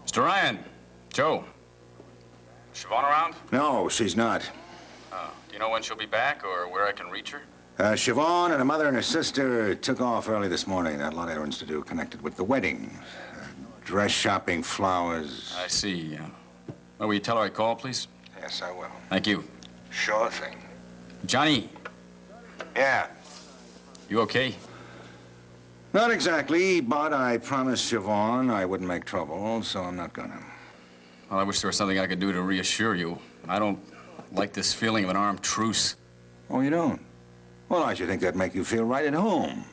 Mr. Ryan, Joe. Siobhan around? No, she's not. Oh, do you know when she'll be back or where I can reach her? Siobhan and her mother and her sister took off early this morning. They had a lot of errands to do connected with the wedding. Dress shopping, flowers. I see. Will you tell her I called, please? Yes, I will. Thank you. Sure thing. Johnny. Yeah? You okay? Not exactly, but I promised Siobhan I wouldn't make trouble, so I'm not gonna. Well, I wish there was something I could do to reassure you. I don't like this feeling of an armed truce. Oh, you don't? Well, I should think that'd make you feel right at home.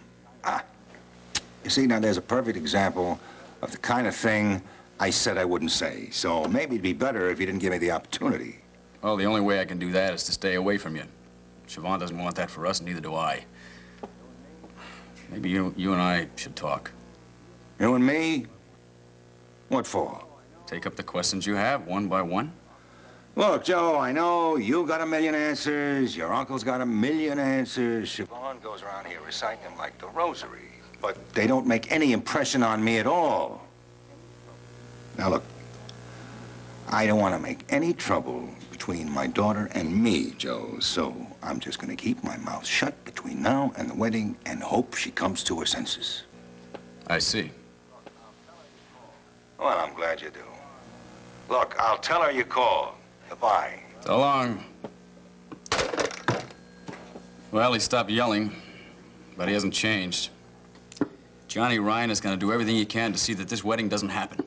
You see, now there's a perfect example of the kind of thing I said I wouldn't say. So maybe it'd be better if you didn't give me the opportunity. Well, the only way I can do that is to stay away from you. Siobhan doesn't want that for us, neither do I. Maybe you and I should talk. You and me? What for? Take up the questions you have, one by one. Look, Joe, I know you got a million answers, your uncle's got a million answers. Siobhan goes around here reciting them like the rosary. But they don't make any impression on me at all. Now, look, I don't want to make any trouble between my daughter and me, Joe, so I'm just going to keep my mouth shut between now and the wedding and hope she comes to her senses. I see. Well, I'm glad you do. Look, I'll tell her you called. Goodbye. So long. Well, he stopped yelling, but he hasn't changed. Johnny Ryan is going to do everything he can to see that this wedding doesn't happen.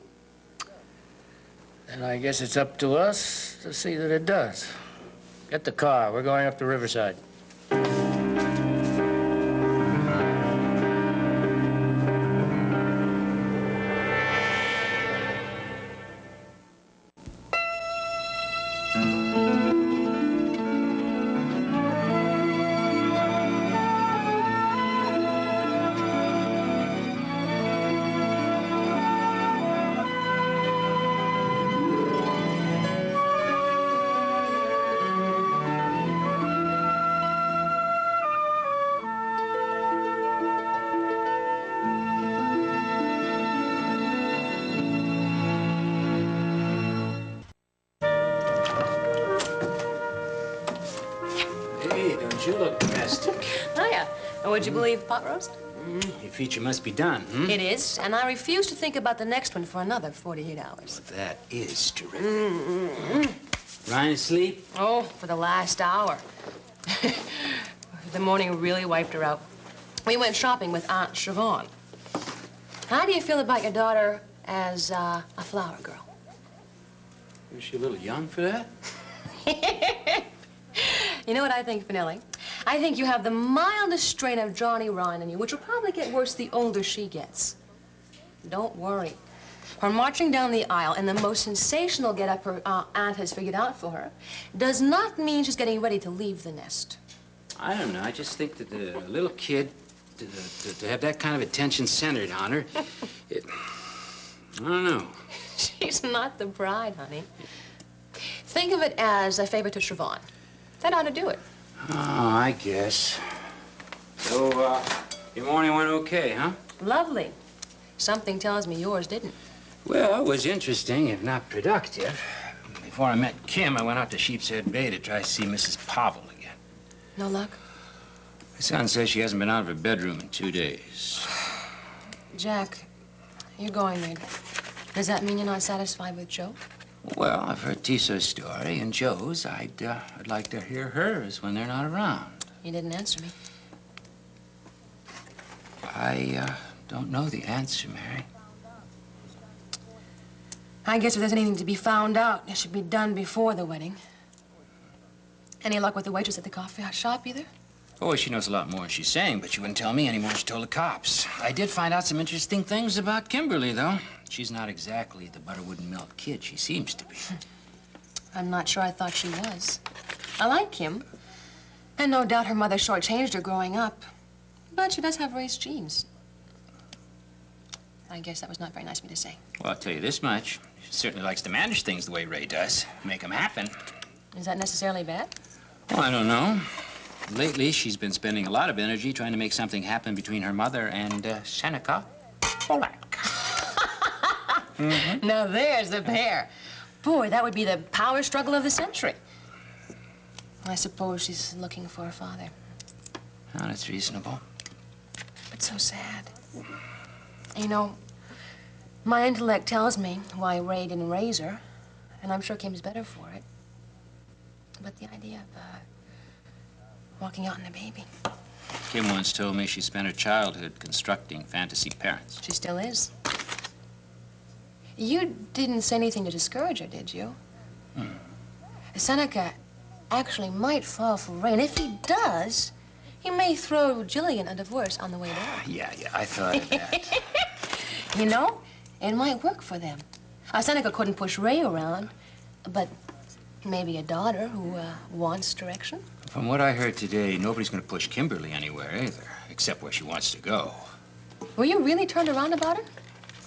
And I guess it's up to us to see that it does. Get the car. We're going up to Riverside. You look domestic. Hiya. And would you believe pot roast? Your feature must be done, hmm? It is, and I refuse to think about the next one for another 48 hours. Well, that is terrific. Ryan asleep? Oh, for the last hour. The morning really wiped her out. We went shopping with Aunt Siobhan. How do you feel about your daughter as a flower girl? Is she a little young for that? You know what I think, Finelli? I think you have the mildest strain of Johnny Ryan in you, which will probably get worse the older she gets. Don't worry. Her marching down the aisle in the most sensational get-up her aunt has figured out for her does not mean she's getting ready to leave the nest. I don't know. I just think that a little kid, to have that kind of attention centered on her, I don't know. She's not the bride, honey. Think of it as a favor to Siobhan. That ought to do it. Oh, I guess. So, your morning went okay, huh? Lovely. Something tells me yours didn't. Well, it was interesting, if not productive. Before I met Kim, I went out to Sheepshead Bay to try to see Mrs. Pavel again. No luck? My son says she hasn't been out of her bedroom in 2 days. Jack, you're going there. Does that mean you're not satisfied with Joe? Well, I've heard Tisa's story and Joe's. I'd like to hear hers when they're not around. You didn't answer me. I don't know the answer, Mary. I guess if there's anything to be found out, it should be done before the wedding. Any luck with the waitress at the coffee shop either? Oh, she knows a lot more than she's saying, but she wouldn't tell me any more than she told the cops. I did find out some interesting things about Kimberly, though. She's not exactly the butterwood and milk kid she seems to be. I'm not sure I thought she was. I like Kim. And no doubt her mother shortchanged her growing up. But she does have race genes. I guess that was not very nice of me to say. Well, I'll tell you this much. She certainly likes to manage things the way Ray does. Make them happen. Is that necessarily bad? Well, I don't know. Lately, she's been spending a lot of energy trying to make something happen between her mother and Seneca Polak. Now there's the pair. Boy, that would be the power struggle of the century. I suppose she's looking for a father. Oh, that's reasonable. But so sad. You know, my intellect tells me why Ray didn't raise her, and I'm sure Kim's better for it. But the idea of walking out on a baby. Kim once told me she spent her childhood constructing fantasy parents. She still is. You didn't say anything to discourage her, did you? Seneca actually might fall for Ray, and if he does, he may throw Jillian a divorce on the way down. Yeah, I thought of that. You know, it might work for them. Seneca couldn't push Ray around, but maybe a daughter who wants direction. From what I heard today, nobody's going to push Kimberly anywhere either, except where she wants to go. Were you really turned around about it?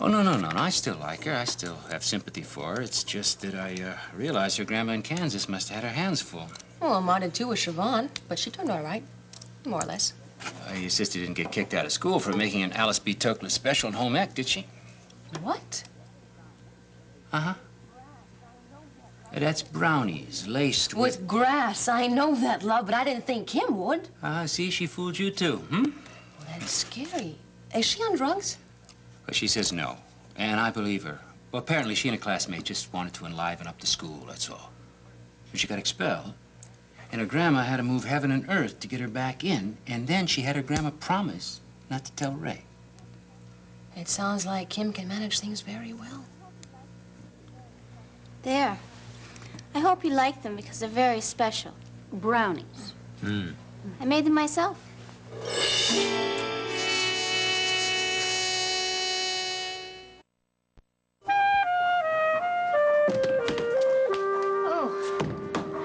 Oh, no. I still like her. I still have sympathy for her. It's just that I realized her grandma in Kansas must have had her hands full. Well, Ma did too with Siobhan, but she turned all right, more or less. Your sister didn't get kicked out of school for making an Alice B. Toklas special in home ec, did she? What? Uh-huh. That's brownies laced With grass. I know that, love, but I didn't think Kim would. See, she fooled you too, Well, that's scary. Is she on drugs? But she says no, and I believe her. Well, apparently she and a classmate just wanted to enliven up the school, that's all. But she got expelled, and her grandma had to move heaven and earth to get her back in, and then she had her grandma promise not to tell Ray. It sounds like Kim can manage things very well. There. I hope you like them because they're very special. Brownies. I made them myself. Oh,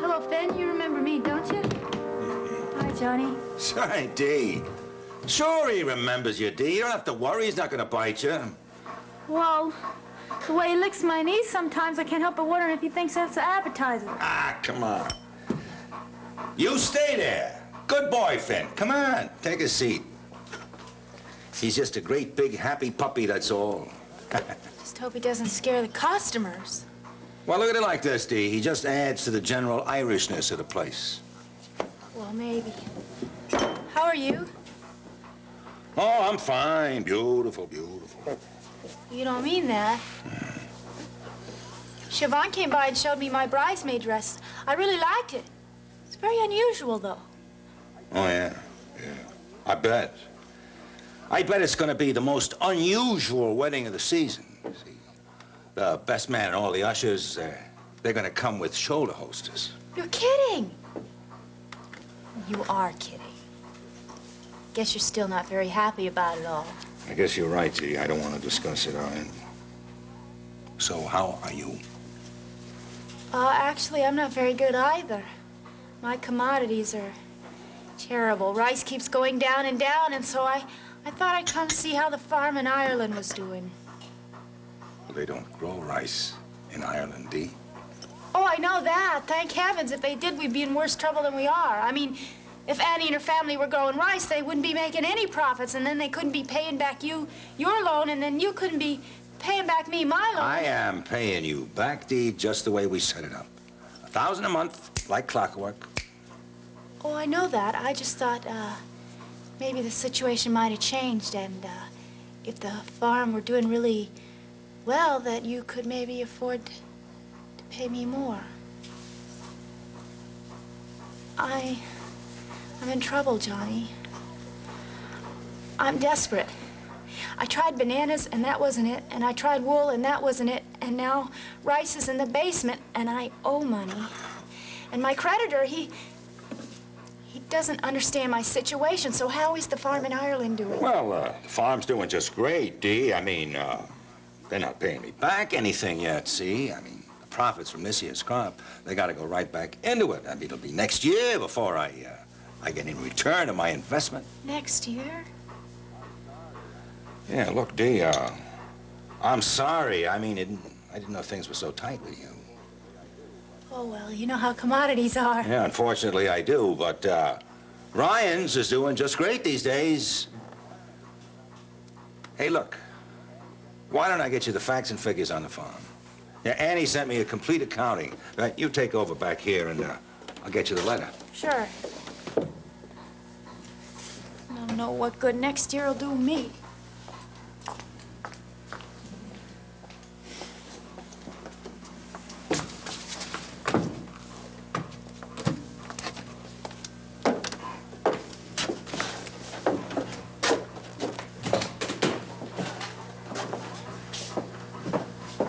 hello, Finn. You remember me, don't you? Hi, Johnny. Sorry, Dee. Sure he remembers you, Dee. You don't have to worry. He's not going to bite you. Well, the way he licks my knees sometimes, I can't help but wondering if he thinks that's appetizing. Ah, come on. You stay there. Good boy, Finn. Come on, take a seat. He's just a great big happy puppy, that's all. Just hope he doesn't scare the customers. Well, look at it like this, Dee. He just adds to the general Irishness of the place. Well, maybe. How are you? Oh, I'm fine. Beautiful, beautiful. You don't mean that. Siobhan came by and showed me my bridesmaid dress. I really liked it. It's very unusual, though. Oh, yeah. I bet. I bet it's going to be the most unusual wedding of the season. See, the best man and all the ushers, they're going to come with shoulder holsters. You're kidding. You are kidding. Guess you're still not very happy about it all. I guess you're right, Dee. I don't want to discuss it. So, how are you? Actually, I'm not very good either. My commodities are terrible. Rice keeps going down, and so I thought I'd come see how the farm in Ireland was doing. Well, they don't grow rice in Ireland, Dee. Oh, I know that. Thank heavens. If they did, we'd be in worse trouble than we are. I mean, if Annie and her family were growing rice, they wouldn't be making any profits, and then they couldn't be paying back you your loan, and then you couldn't be paying back me my loan. I am paying you back, Dee, just the way we set it up. $1,000 a month, like clockwork. Oh, I know that. I just thought, maybe the situation might have changed, and, if the farm were doing really well, that you could maybe afford to pay me more. I'm in trouble, Johnny. I'm desperate. I tried bananas, and that wasn't it, and I tried wool, and that wasn't it, and now rice is in the basement, and I owe money. And my creditor, he doesn't understand my situation, so how is the farm in Ireland doing? Well, the farm's doing just great, Dee. I mean, they're not paying me back anything yet, see? I mean, the profits from this year's crop, they got to go right back into it. I mean, it'll be next year before I get any return of my investment. Next year? Yeah, look, Dee, I'm sorry. I mean, I didn't know things were so tight with you. Oh, well, you know how commodities are. Yeah, unfortunately I do, but Ryan's is doing just great these days. Hey, look, Why don't I get you the facts and figures on the phone? Yeah, Annie sent me a complete accounting. Right, you take over back here, and I'll get you the letter. Sure. I don't know what good next year will do me.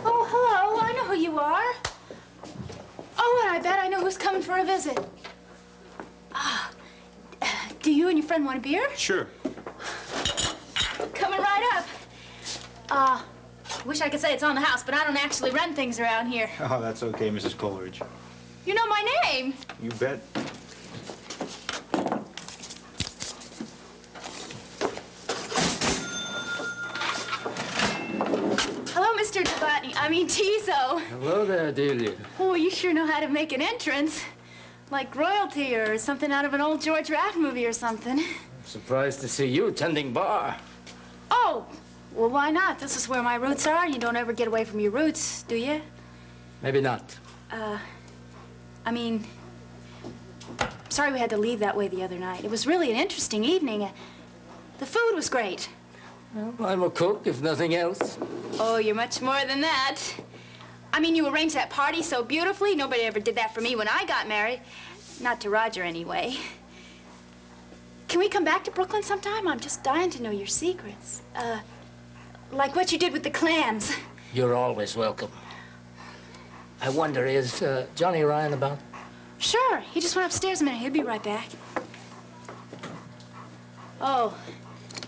Oh, hello. I know who you are. Oh, and I bet I know who's coming for a visit. Do you and your friend want a beer? Sure. Coming right up. Wish I could say it's on the house, but I don't actually run things around here. Oh, that's okay, Mrs. Coleridge. You know my name. You bet. Hello, Mr. Novotny. I mean, Tizo. Hello there, Delia. Oh, you sure know how to make an entrance. Like royalty or something out of an old George Raft movie or something. Surprised to see you tending bar. Oh, well, why not? This is where my roots are. You don't ever get away from your roots, do you? Maybe not. I mean, sorry we had to leave that way the other night. It was really an interesting evening. The food was great. Well, I'm a cook, if nothing else. Oh, you're much more than that. I mean, you arranged that party so beautifully. Nobody ever did that for me when I got married. Not to Roger, anyway. Can we come back to Brooklyn sometime? I'm just dying to know your secrets. Like what you did with the clams. You're always welcome. I wonder, is Johnny Ryan about? Sure. He just went upstairs a minute. He'll be right back. Oh,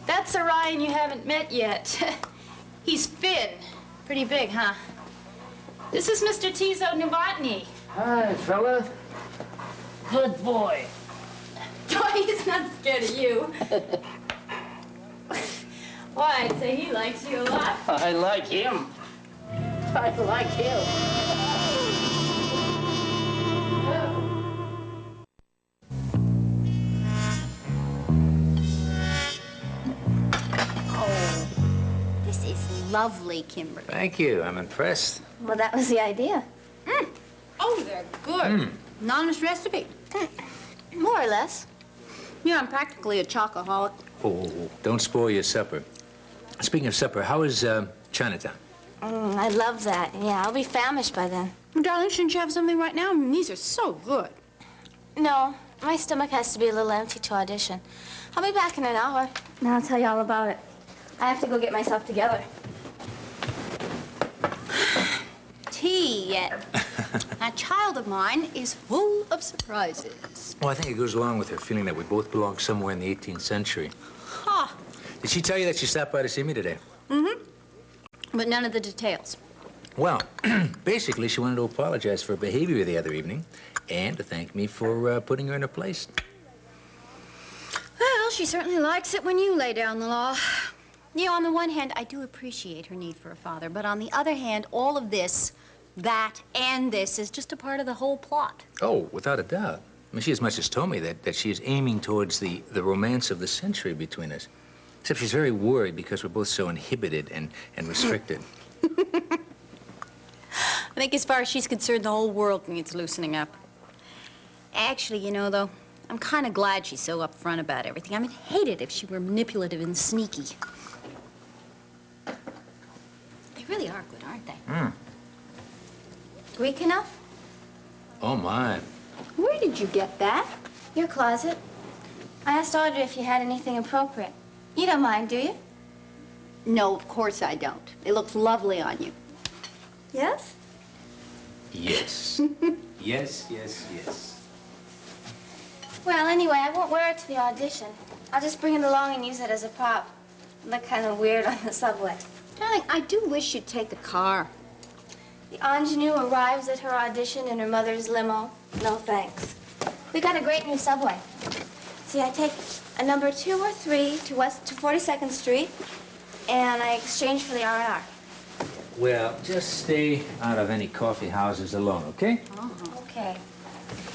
that's a Ryan you haven't met yet. He's Finn. Pretty big, huh? This is Mr. Tizo Novotny. Hi, fella. Good boy. Oh, he's not scared of you. Why, I'd say he likes you a lot. I like him. I like him. This is lovely, Kimberly. Thank you. I'm impressed. Well, that was the idea. Oh, they're good. Honest recipe. More or less. Yeah, I'm practically a chocoholic. Oh, don't spoil your supper. Speaking of supper, how is Chinatown? I love that. Yeah, I'll be famished by then. Darling, shouldn't you have something right now? I mean, these are so good. No, my stomach has to be a little empty to audition. I'll be back in an hour. And I'll tell you all about it. I have to go get myself together. Tea yet. A child of mine is full of surprises. Well, I think it goes along with her feeling that we both belong somewhere in the 18th century. Ha! Did she tell you that she stopped by to see me today? Mm-hmm. But none of the details. Well, basically, she wanted to apologize for her behavior the other evening and to thank me for putting her in her place. Well, she certainly likes it when you lay down the law. You know, on the one hand, I do appreciate her need for a father, but on the other hand, all of this, that, and this is just a part of the whole plot. Oh, without a doubt. I mean, she as much as told me that she is aiming towards the romance of the century between us. Except she's very worried because we're both so inhibited and restricted. I think as far as she's concerned, the whole world needs loosening up. Actually, you know, though, I'm kind of glad she's so upfront about everything. I mean, hate it if she were manipulative and sneaky. They really are good, aren't they? Weak enough? Oh, my. Where did you get that? Your closet. I asked Audrey if you had anything appropriate. You don't mind, do you? No, of course I don't. It looks lovely on you. Yes? Yes. Yes, yes, yes. Well, anyway, I won't wear it to the audition. I'll just bring it along and use it as a prop. Look kind of weird on the subway. Darling, I do wish you'd take the car. The ingenue arrives at her audition in her mother's limo. No thanks. We got a great new subway. See, I take a number 2 or 3 to 42nd Street, and I exchange for the R&R. Well, just stay out of any coffee houses alone, okay? Okay.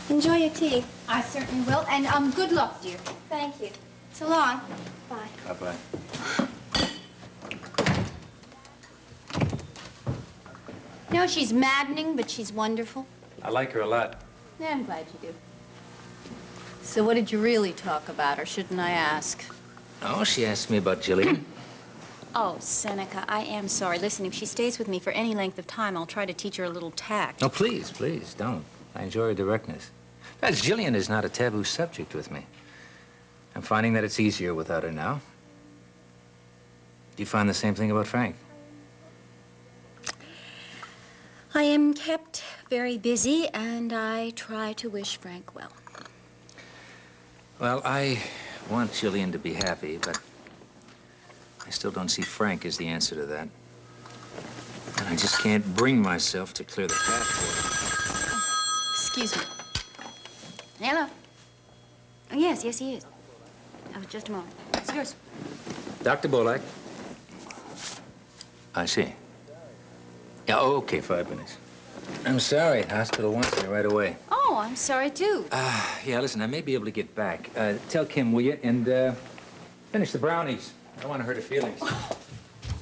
Enjoy your tea. I certainly will, and good luck, dear. Thank you. So long. Bye. Bye-bye. You know, she's maddening, but she's wonderful. I like her a lot. Yeah, I'm glad you do. So what did you really talk about, or shouldn't I ask? Oh, she asked me about Jillian. Oh, Seneca, I am sorry. Listen, if she stays with me for any length of time, I'll try to teach her a little tact. No, please, please, don't. I enjoy her directness. Besides, Jillian is not a taboo subject with me. I'm finding that it's easier without her now. Do you find the same thing about Frank? I am kept very busy, and I try to wish Frank well. Well, I want Jillian to be happy, but I still don't see Frank as the answer to that. And I just can't bring myself to clear the path for Excuse me. Hello. Oh, yes, yes, he is. Oh, just a moment. It's yours. it. Dr. Bolak. I see. Yeah, oh, okay, 5 minutes. I'm sorry. Hospital wants me right away. Oh, I'm sorry, too. Yeah, listen, I may be able to get back. Tell Kim, will you? And, finish the brownies. I don't want to hurt her feelings.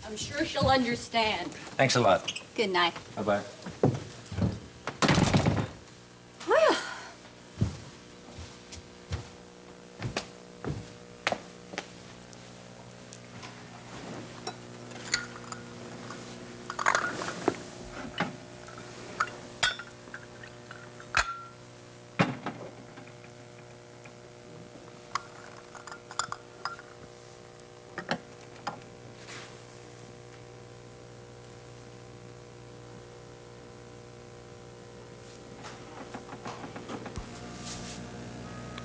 I'm sure she'll understand. Thanks a lot. Good night. Bye-bye. Well.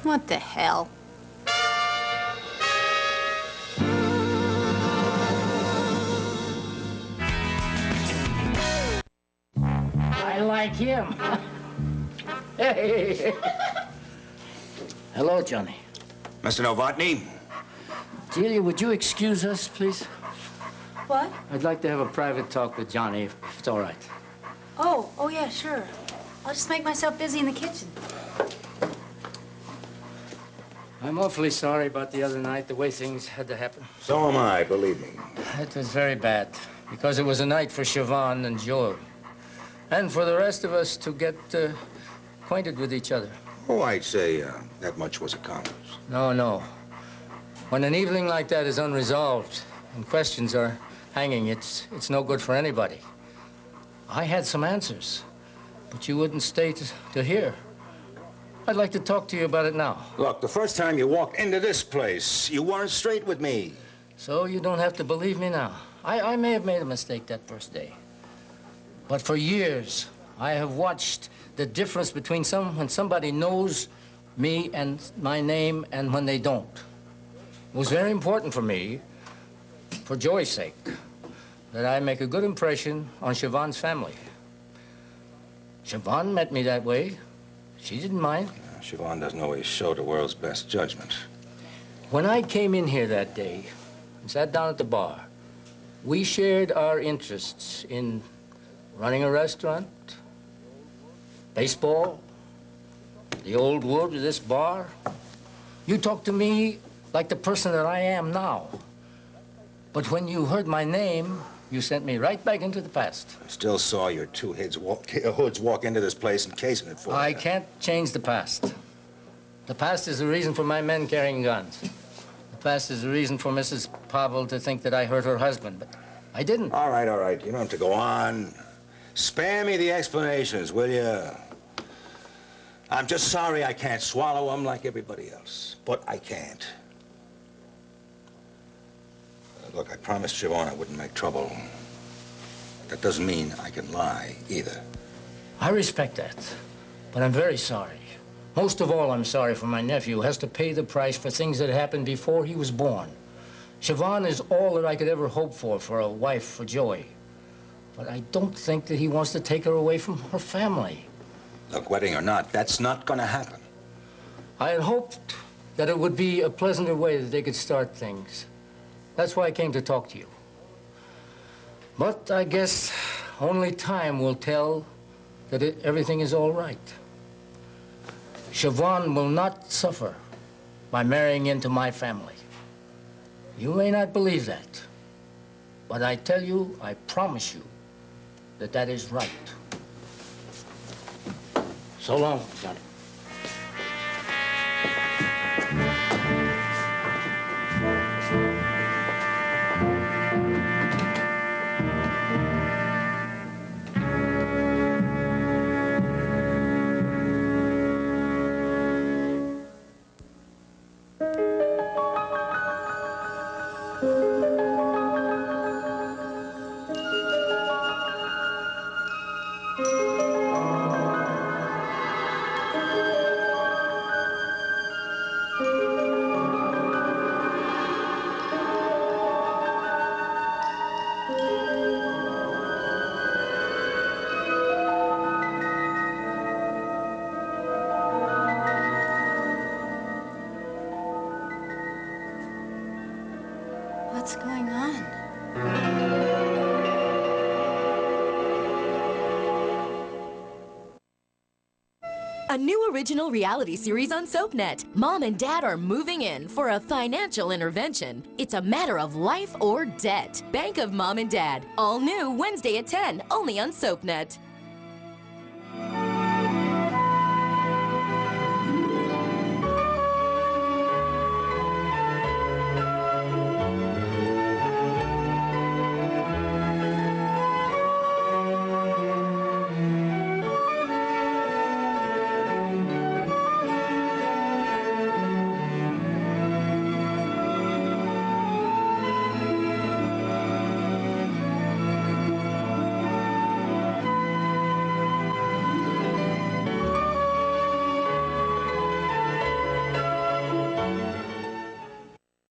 What the hell? I like him. Hey. Hello, Johnny. Mr. Novotny? Delia, would you excuse us, please? What? I'd like to have a private talk with Johnny, if it's all right. Oh, yeah, sure. I'll just make myself busy in the kitchen. I'm awfully sorry about the other night, the way things had to happen. So am I, believe me. It was very bad, because it was a night for Siobhan and Joe, and for the rest of us to get acquainted with each other. Oh, I'd say that much was accomplished. No. When an evening like that is unresolved and questions are hanging, it's no good for anybody. I had some answers, but you wouldn't stay to hear. I'd like to talk to you about it now. Look, the first time you walked into this place, you weren't straight with me. So you don't have to believe me now. I may have made a mistake that first day. But for years, I have watched the difference between when somebody knows me and my name and when they don't. It was very important for me, for Joy's sake, that I make a good impression on Siobhan's family. Siobhan met me that way. She didn't mind. Siobhan doesn't always show the world's best judgment. When I came in here that day and sat down at the bar, we shared our interests in running a restaurant, baseball, the old wood of this bar. You talked to me like the person that I am now. But when you heard my name, you sent me right back into the past. I still saw your two hoods walk into this place and casing it for you. I can't change the past. The past is the reason for my men carrying guns. The past is the reason for Mrs. Pavel to think that I hurt her husband, but I didn't. All right. You don't have to go on. Spare me the explanations, will you? I'm just sorry I can't swallow them like everybody else, but I can't. Look, I promised Siobhan I wouldn't make trouble. That doesn't mean I can lie, either. I respect that, but I'm very sorry. Most of all, I'm sorry for my nephew who has to pay the price for things that happened before he was born. Siobhan is all that I could ever hope for a wife for Joey. But I don't think that he wants to take her away from her family. Look, wedding or not, that's not gonna happen. I had hoped that it would be a pleasanter way that they could start things. That's why I came to talk to you. But I guess only time will tell that everything is all right. Siobhan will not suffer by marrying into my family. You may not believe that, but I tell you, I promise you, that that is right. So long, Johnny. What's going on? A new original reality series on SoapNet. Mom and Dad are moving in for a financial intervention. It's a matter of life or debt. Bank of Mom and Dad. All new Wednesday at 10, only on SoapNet.